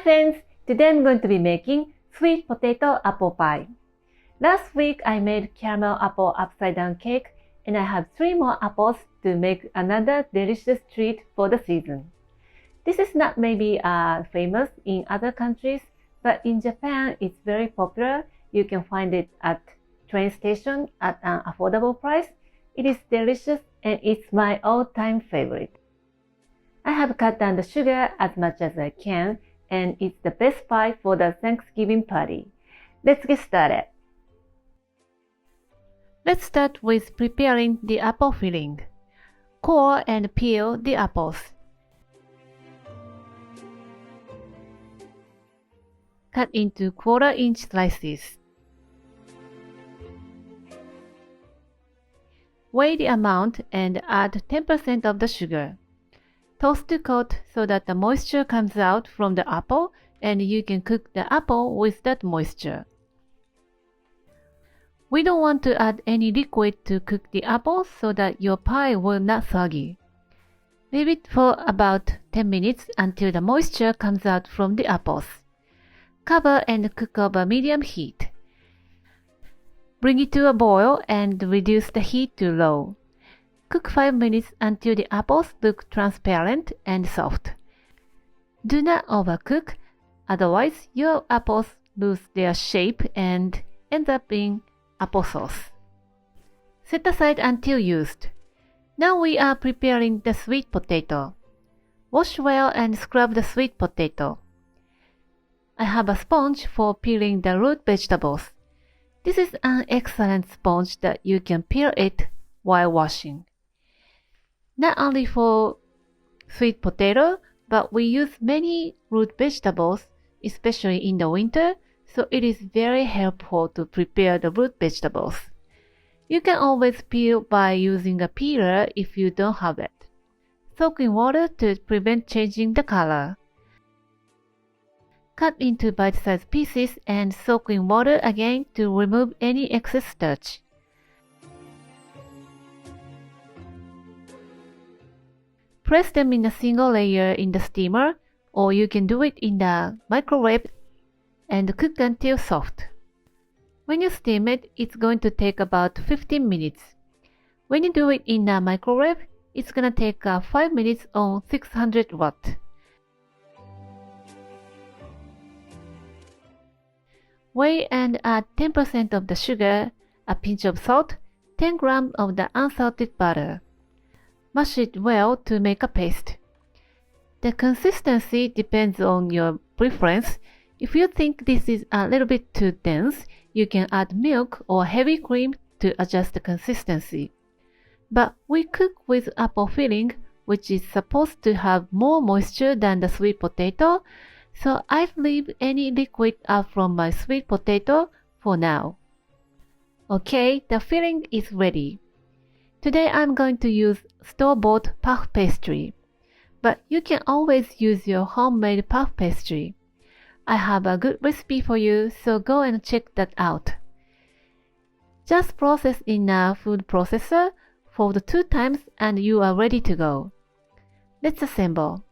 friends, today I'm going to be making sweet potato apple pie. Last week I made caramel apple upside down cake and I have 3 more apples to make another delicious treat for the season. This is not maybe famous in other countries, but in Japan it's very popular. You can find it at train station at an affordable price. It is delicious and it's my all-time favorite. I have cut down the sugar as much as I can and it's the best pie for the Thanksgiving party. Let's get started. Let's start with preparing the apple filling. Core and peel the apples. Cut into 1/4-inch slices. Weigh the amount and add 10% of the sugar. Toast to coat so that the moisture comes out from the apple and you can cook the apple with that moisture. We don't want to add any liquid to cook the apple so that your pie will not soggy. Leave it for about 10 minutes until the moisture comes out from the apples. Cover and cook over medium heat. Bring it to a boil and reduce the heat to low. Cook 5 minutes until the apples look transparent and soft. Do not overcook, otherwise your apples lose their shape and end up being applesauce. Set aside until used. Now we are preparing the sweet potato. Wash well and scrub the sweet potato. I have a sponge for peeling the root vegetables. This is an excellent sponge that you can peel it while washing. Not only for sweet potato, but we use many root vegetables, especially in the winter, so it is very helpful to prepare the root vegetables. You can always peel by using a peeler if you don't have it. Soak in water to prevent changing the color. Cut into bite-sized pieces and soak in water again to remove any excess starch. Press them in a single layer in the steamer, or you can do it in the microwave and cook until soft. When you steam it, it's going to take about 15 minutes. When you do it in the microwave, it's going to take 5 minutes on 600 watt. Weigh and add 10% of the sugar, a pinch of salt, 10 grams of the unsalted butter. Mash it well to make a paste. The consistency depends on your preference. If you think this is a little bit too dense, you can add milk or heavy cream to adjust the consistency. But we cook with apple filling, which is supposed to have more moisture than the sweet potato, so I've leave any liquid out from my sweet potato for now. Okay, the filling is ready. Today I'm going to use store-bought puff pastry, but you can always use your homemade puff pastry. I have a good recipe for you, so go and check that out. Just process in a food processor, fold 2 times and you are ready to go. Let's assemble.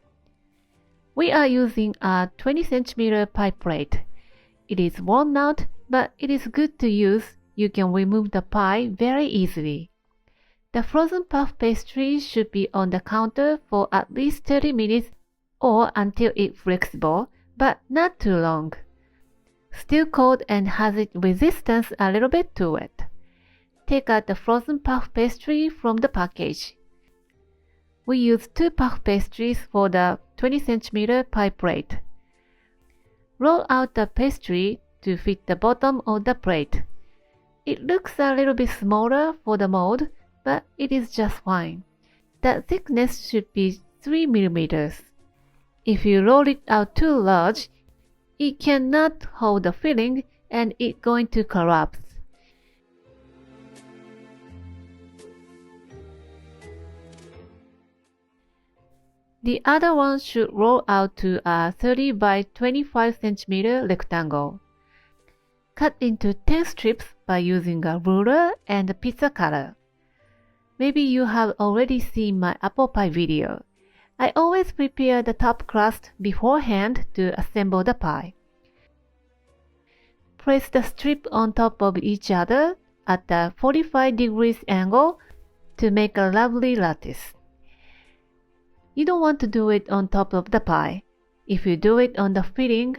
We are using a 20 cm pie plate. It is worn out, but it is good to use. You can remove the pie very easily. The frozen puff pastry should be on the counter for at least 30 minutes or until it's flexible, but not too long. Still cold and has its resistance a little bit to it. Take out the frozen puff pastry from the package. We use 2 puff pastries for the 20 cm pie plate. Roll out the pastry to fit the bottom of the plate. It looks a little bit smaller for the mold, but it is just fine. The thickness should be 3 mm. If you roll it out too large, it cannot hold the filling and it's going to collapse. The other one should roll out to a 30 by 25 cm rectangle. Cut into 10 strips by using a ruler and a pizza cutter. Maybe you have already seen my apple pie video. I always prepare the top crust beforehand to assemble the pie. Place the strips on top of each other at a 45 degrees angle to make a lovely lattice. You don't want to do it on top of the pie. If you do it on the filling,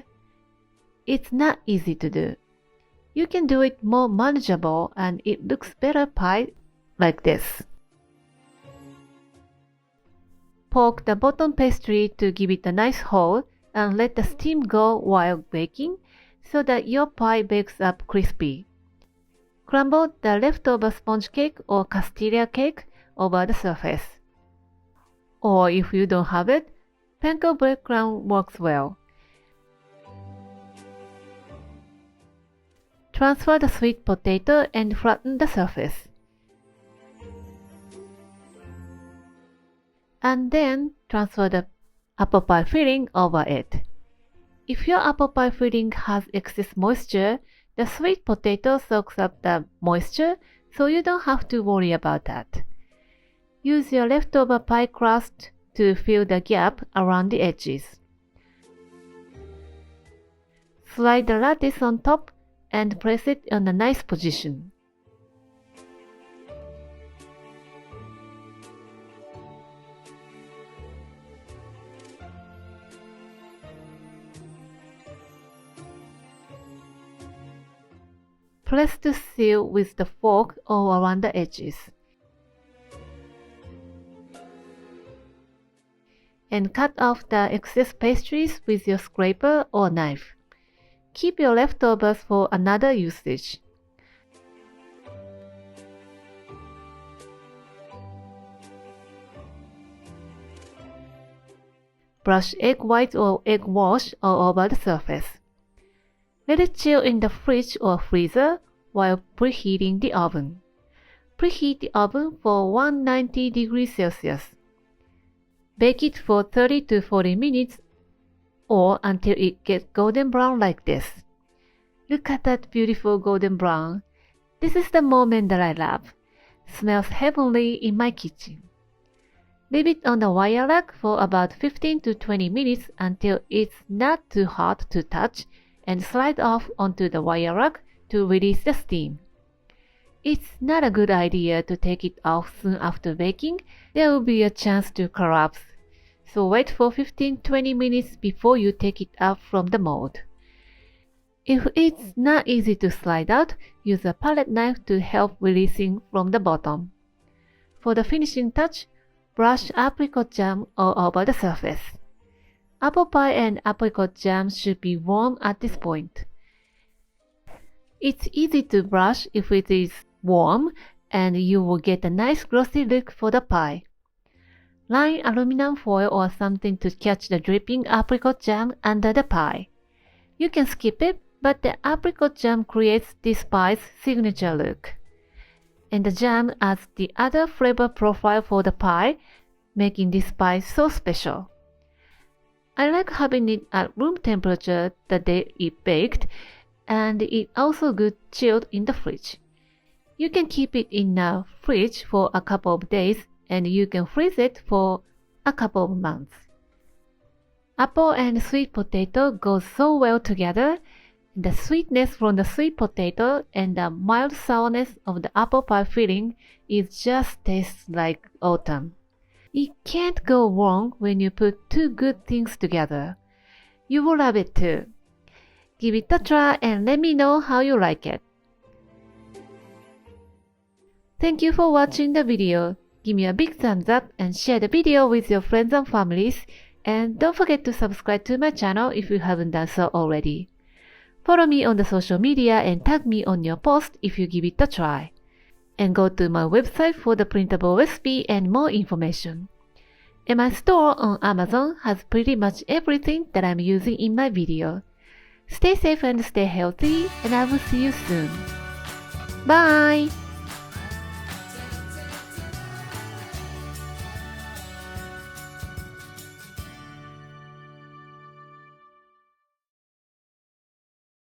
it's not easy to do. You can do it more manageable and it looks better pie like this. Poke the bottom pastry to give it a nice hole and let the steam go while baking so that your pie bakes up crispy. Crumble the leftover sponge cake or castella cake over the surface. Or if you don't have it, panko breadcrumb works well. Transfer the sweet potato and flatten the surface. And then transfer the apple pie filling over it. If your apple pie filling has excess moisture, the sweet potato soaks up the moisture, so you don't have to worry about that. Use your leftover pie crust to fill the gap around the edges. Slide the lattice on top and place it in a nice position. Press the seal with the fork all around the edges. And cut off the excess pastries with your scraper or knife. Keep your leftovers for another usage. Brush egg white or egg wash all over the surface. Let it chill in the fridge or freezer while preheating the oven. Preheat the oven for 190 degrees Celsius. Bake it for 30 to 40 minutes or until it gets golden brown like this. Look at that beautiful golden brown. This is the moment that I love. Smells heavenly in my kitchen. Leave it on the wire rack for about 15 to 20 minutes until it's not too hot to touch and slide off onto the wire rack to release the steam. It's not a good idea to take it off soon after baking. There will be a chance to collapse. So wait for 15-20 minutes before you take it out from the mold. If it's not easy to slide out, use a palette knife to help releasing from the bottom. For the finishing touch, brush apricot jam all over the surface. Apple pie and apricot jam should be warm at this point. It's easy to brush if it is warm, and you will get a nice glossy look for the pie. Line aluminum foil or something to catch the dripping apricot jam under the pie. You can skip it, but the apricot jam creates this pie's signature look. And the jam adds the other flavor profile for the pie, making this pie so special. I like having it at room temperature the day it baked, and it's also good chilled in the fridge. You can keep it in the fridge for a couple of days, and you can freeze it for a couple of months. Apple and sweet potato go so well together. The sweetness from the sweet potato and the mild sourness of the apple pie filling just tastes like autumn. It can't go wrong when you put two good things together. You will love it too. Give it a try and let me know how you like it. Thank you for watching the video. Give me a big thumbs up and share the video with your friends and families. And don't forget to subscribe to my channel if you haven't done so already. Follow me on the social media and tag me on your post if you give it a try. And go to my website for the printable recipe and more information. And my store on Amazon has pretty much everything that I'm using in my video. Stay safe and stay healthy, and I will see you soon. Bye!